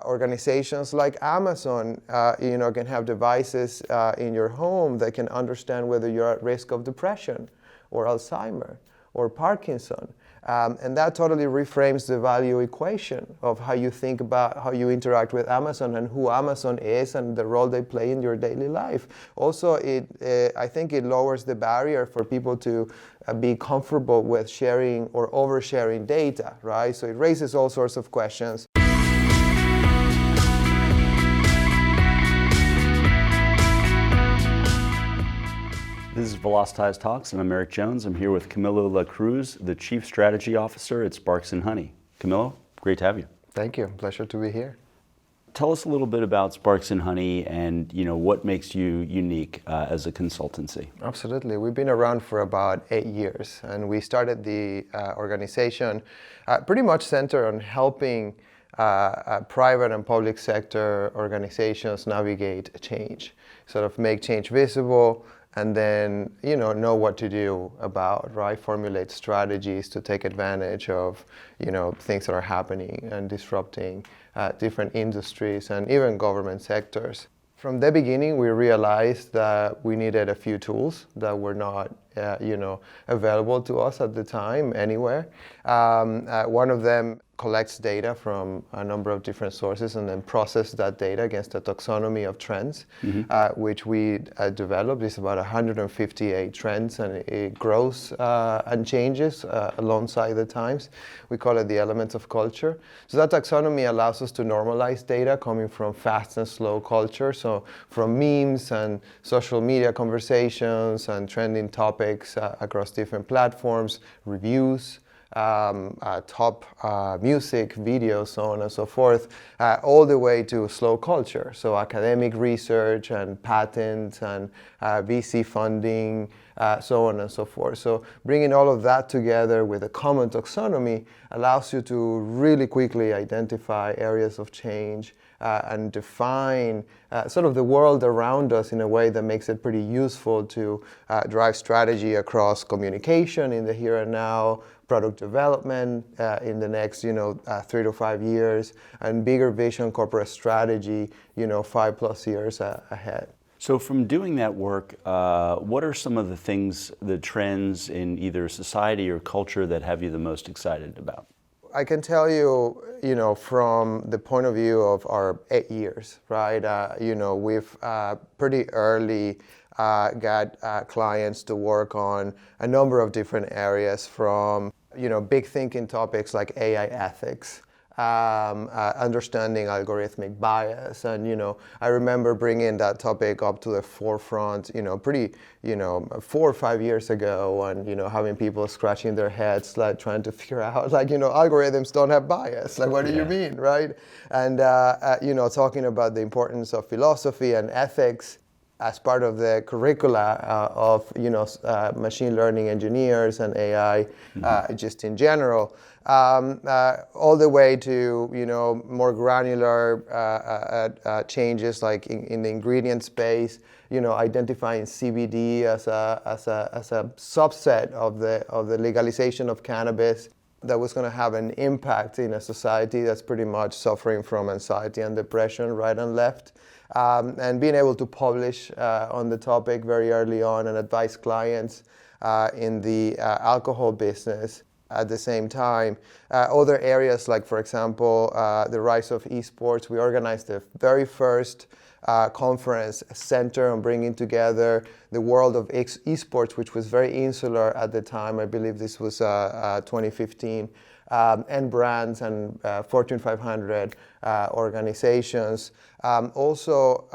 Organizations like Amazon, can have devices in your home that can understand whether you're at risk of depression or Alzheimer or Parkinson. And that totally reframes the value equation of how you think about how you interact with Amazon and who Amazon is and the role they play in your daily life. Also, I think it lowers the barrier for people to be comfortable with sharing or oversharing data, right? So it raises all sorts of questions. This is Velocitize Talks, and I'm Eric Jones. I'm here with Camilo La Cruz, the Chief Strategy Officer at Sparks & Honey. Camilo, great to have you. Thank you. Pleasure to be here. Tell us a little bit about Sparks & Honey and what makes you unique as a consultancy. Absolutely. We've been around for about 8 years, and we started the organization pretty much centered on helping private and public sector organizations navigate change, sort of make change visible, and then know what to do about, right? Formulate strategies to take advantage of things that are happening and disrupting different industries and even government sectors. From the beginning, we realized that we needed a few tools that were not available to us at the time anywhere. One of them collects data from a number of different sources and then process that data against a taxonomy of trends, which we developed. It's about 158 trends, and it grows and changes alongside the times. We call it the elements of culture. So that taxonomy allows us to normalize data coming from fast and slow culture, so from memes and social media conversations and trending topics across different platforms, reviews, top music, videos, so on and so forth, all the way to slow culture. So academic research and patents and VC funding, so on and so forth. So bringing all of that together with a common taxonomy allows you to really quickly identify areas of change and define sort of the world around us in a way that makes it pretty useful to drive strategy across communication in the here and now, product development in the next 3 to 5 years, and bigger vision corporate strategy 5+ years ahead. So from doing that work, what are some of the things, the trends in either society or culture that have you the most excited about? I can tell you, from the point of view of our 8 years, right? We've pretty early got clients to work on a number of different areas, from big thinking topics like AI ethics, understanding algorithmic bias, and I remember bringing that topic up to the forefront, pretty 4 or 5 years ago, and having people scratching their heads, like trying to figure out, algorithms don't have bias. What do you mean, right? And talking about the importance of philosophy and ethics as part of the curricula of machine learning engineers and AI, just in general, all the way to more granular changes like in the ingredient space, identifying CBD as a subset of the legalization of cannabis that was going to have an impact in a society that's pretty much suffering from anxiety and depression, right and left. And being able to publish on the topic very early on and advise clients in the alcohol business at the same time. Other areas like, for example, the rise of esports. We organized the very first conference centered on bringing together the world of esports, which was very insular at the time. I believe this was 2015. And brands and Fortune 500 organizations. Also,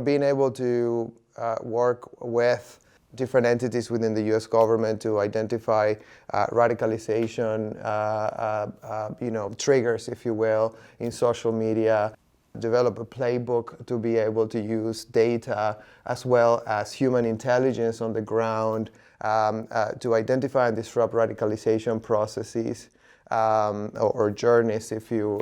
being able to work with different entities within the U.S. government to identify radicalization, triggers, if you will, in social media. Develop a playbook to be able to use data as well as human intelligence on the ground to identify and disrupt radicalization processes. Or journeys, if you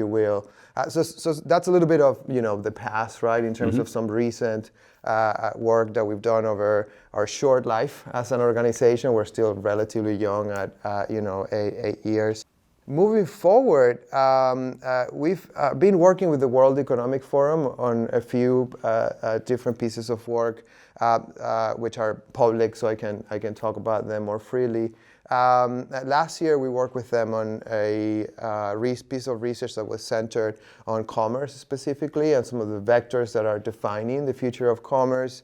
will. So that's a little bit of the past, right? In terms of some recent work that we've done over our short life as an organization. We're still relatively young at 8 years. Moving forward, we've been working with the World Economic Forum on a few different pieces of work, which are public, so I can talk about them more freely. Last year, we worked with them on a piece of research that was centered on commerce specifically and some of the vectors that are defining the future of commerce.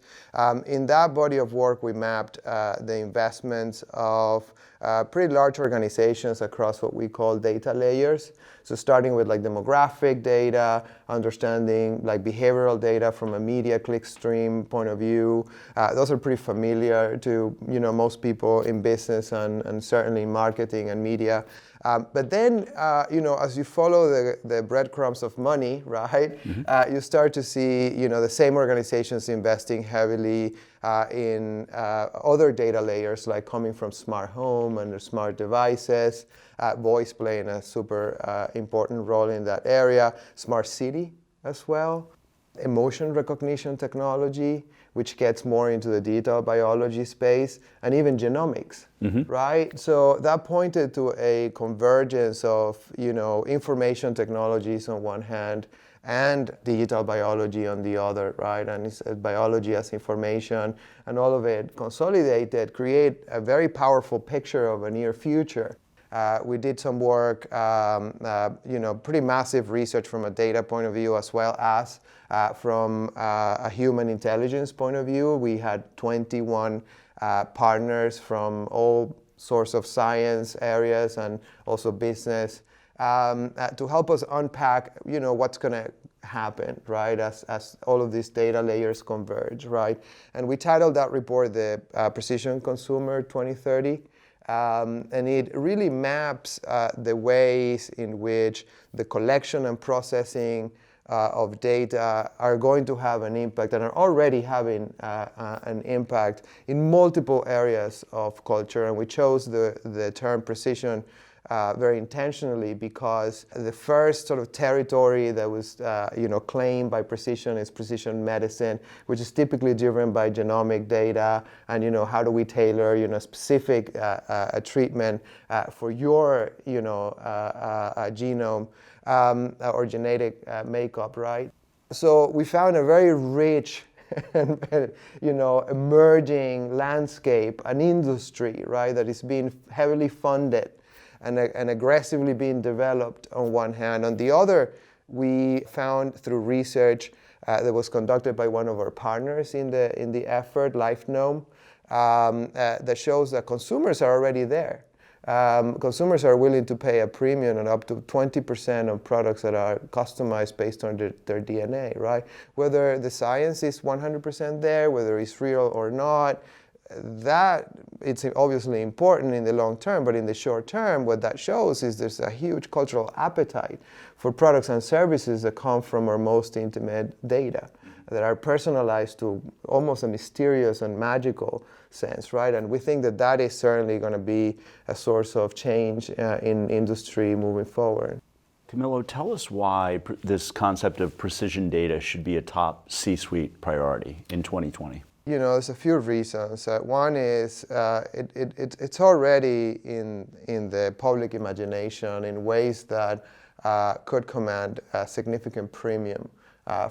In that body of work, we mapped the investments of pretty large organizations across what we call data layers. So starting with like demographic data, understanding like behavioral data from a media clickstream point of view. Those are pretty familiar to most people in business and certainly in marketing and media. But then, as you follow the breadcrumbs of money, right, you start to see, the same organizations investing heavily in other data layers, like coming from smart home and smart devices, voice playing a super important role in that area, smart city as well, emotion recognition technology, which gets more into the detail biology space, and even genomics, right? So that pointed to a convergence of, information technologies on one hand and digital biology on the other, right? And it's biology as information, and all of it consolidated, create a very powerful picture of a near future. We did some work, pretty massive research from a data point of view, as well as from a human intelligence point of view. We had 21 partners from all sorts of science areas and also business to help us unpack, what's going to happen, right, as all of these data layers converge, right? And we titled that report the Precision Consumer 2030. And it really maps the ways in which the collection and processing of data are going to have an impact and are already having an impact in multiple areas of culture. And we chose the term precision very intentionally because the first sort of territory that was claimed by precision is precision medicine, which is typically driven by genomic data and how do we tailor specific treatment for your genome or genetic makeup, right? So we found a very rich emerging landscape, an industry, right, that is being heavily funded and aggressively being developed on one hand. On the other, we found through research that was conducted by one of our partners in the effort, LifeGnome, that shows that consumers are already there. Consumers are willing to pay a premium on up to 20% of products that are customized based on their DNA, right? Whether the science is 100% there, whether it's real or not, that it's obviously important in the long term, but in the short term, what that shows is there's a huge cultural appetite for products and services that come from our most intimate data that are personalized to almost a mysterious and magical sense, right? And we think that is certainly going to be a source of change in industry moving forward. Camilo, tell us why this concept of precision data should be a top C-suite priority in 2020. There's a few reasons. One is it's already in the public imagination in ways that could command a significant premium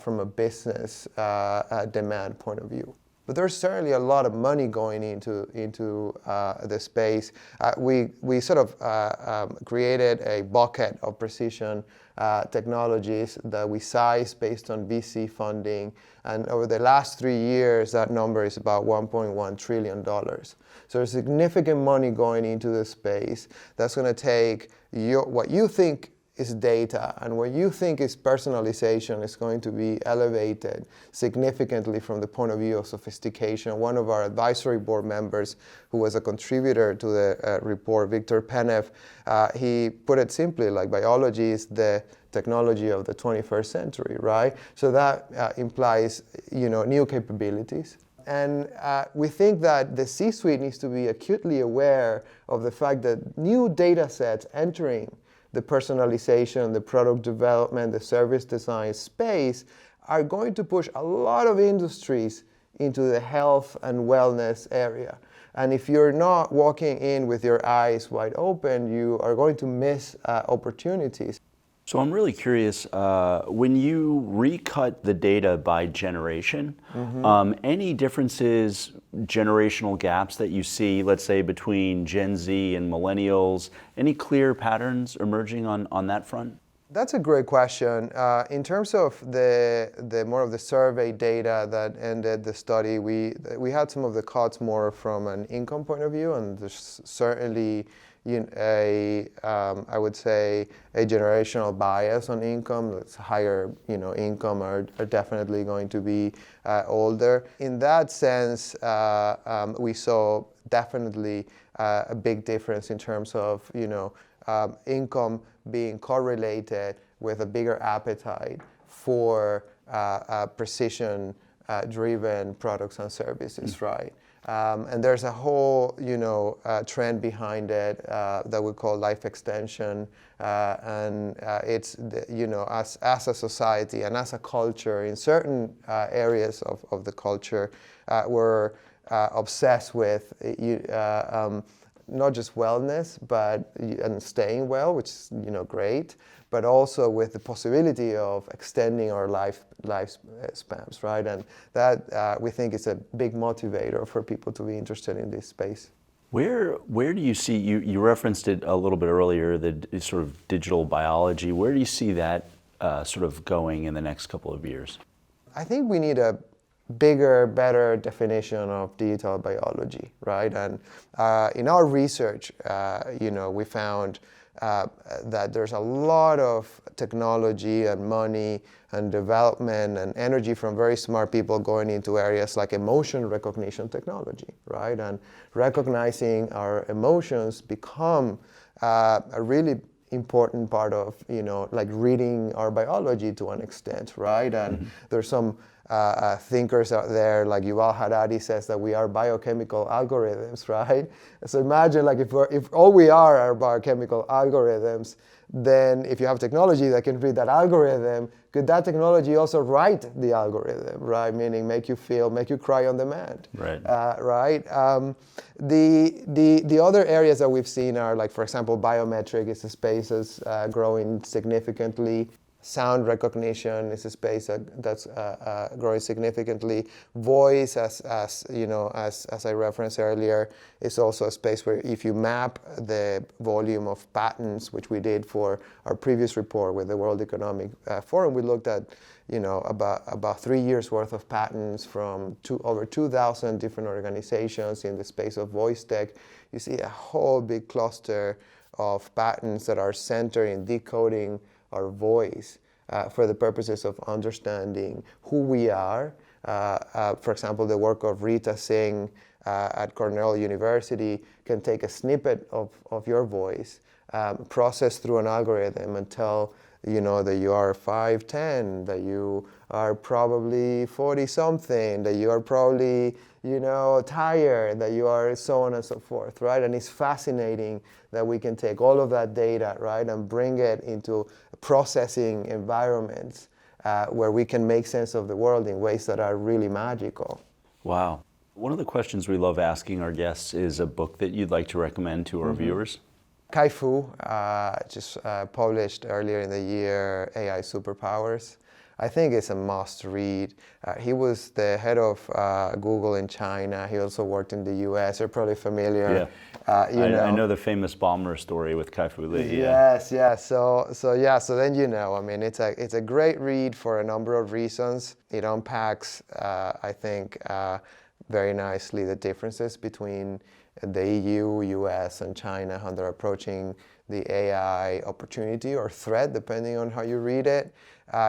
from a business demand point of view. But there's certainly a lot of money going into the space. We sort of created a bucket of precision technologies that we size based on VC funding. And over the last 3 years, that number is about $1.1 trillion. So there's significant money going into the space that's going to take what you think is data and what you think is personalization is going to be elevated significantly from the point of view of sophistication. One of our advisory board members, who was a contributor to the report, Victor Penev, he put it simply like biology is the technology of the 21st century, right? So that implies, new capabilities. And we think that the C-suite needs to be acutely aware of the fact that new data sets entering the personalization, the product development, the service design space are going to push a lot of industries into the health and wellness area. And if you're not walking in with your eyes wide open, you are going to miss opportunities. So I'm really curious, when you recut the data by generation, any differences, generational gaps that you see, let's say between Gen Z and millennials, any clear patterns emerging on that front? That's a great question. In terms of the more of the survey data that ended the study, we had some of the cuts more from an income point of view, and there's certainly I would say a generational bias on income. That's higher, income are definitely going to be older. In that sense, we saw definitely a big difference in terms of income being correlated with a bigger appetite for precision-driven products and services, right? And there's a whole, trend behind it that we call life extension, and it's, as a society and as a culture, in certain areas of the culture, we're obsessed with not just wellness, and staying well, which is great, but also with the possibility of extending our lifespans, right? And that we think is a big motivator for people to be interested in this space. Where do you see, you referenced it a little bit earlier, the sort of digital biology. Where do you see that sort of going in the next couple of years? I think we need a bigger, better definition of digital biology, right? And in our research, we found that there's a lot of technology and money and development and energy from very smart people going into areas like emotion recognition technology, right? And recognizing our emotions become a really important part of, like reading our biology to an extent, right? And there's some thinkers out there, like Yuval Harari says that we are biochemical algorithms, right? So imagine like if all we are biochemical algorithms, then if you have technology that can read that algorithm, could that technology also write the algorithm, right? Meaning make you feel, make you cry on demand, right? The other areas that we've seen are like, for example, biometric is a space that's growing significantly. Sound recognition is a space that's growing significantly. Voice, as I referenced earlier, is also a space where if you map the volume of patents, which we did for our previous report with the World Economic Forum, we looked at about 3 years worth of patents from over 2,000 different organizations in the space of voice tech. You see a whole big cluster of patents that are centered in decoding our voice for the purposes of understanding who we are. For example, the work of Rita Singh at Cornell University can take a snippet of your voice, process through an algorithm and tell that you are 5'10", that you are probably 40-something, that you are probably tired, that you are so on and so forth, right? And it's fascinating that we can take all of that data, right, and bring it into processing environments where we can make sense of the world in ways that are really magical. Wow. One of the questions we love asking our guests is a book that you'd like to recommend to our viewers. Kai-Fu just published earlier in the year, AI Superpowers. I think it's a must read. He was the head of Google in China. He also worked in the US. You're probably familiar. Yeah. I know the famous Balmer story with Kai-Fu Lee. Yes, yeah. So then I mean, it's a great read for a number of reasons. It unpacks, I think, very nicely the differences between the EU, US, and China, how they're approaching the AI opportunity or threat, depending on how you read it.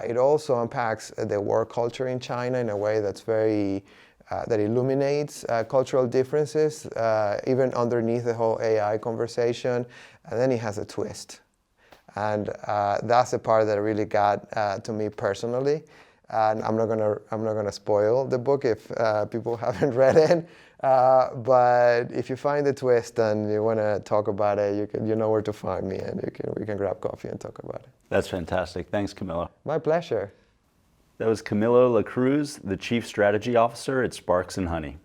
It also unpacks the work culture in China in a way that's very, that illuminates cultural differences, even underneath the whole AI conversation. And then it has a twist. And that's the part that really got to me personally. And I'm not gonna spoil the book if people haven't read it. But if you find the twist and you want to talk about it, you know where to find me, and we can grab coffee and talk about it. That's fantastic. Thanks, Camilo. My pleasure. That was Camilo La Cruz, the Chief Strategy Officer at Sparks and Honey.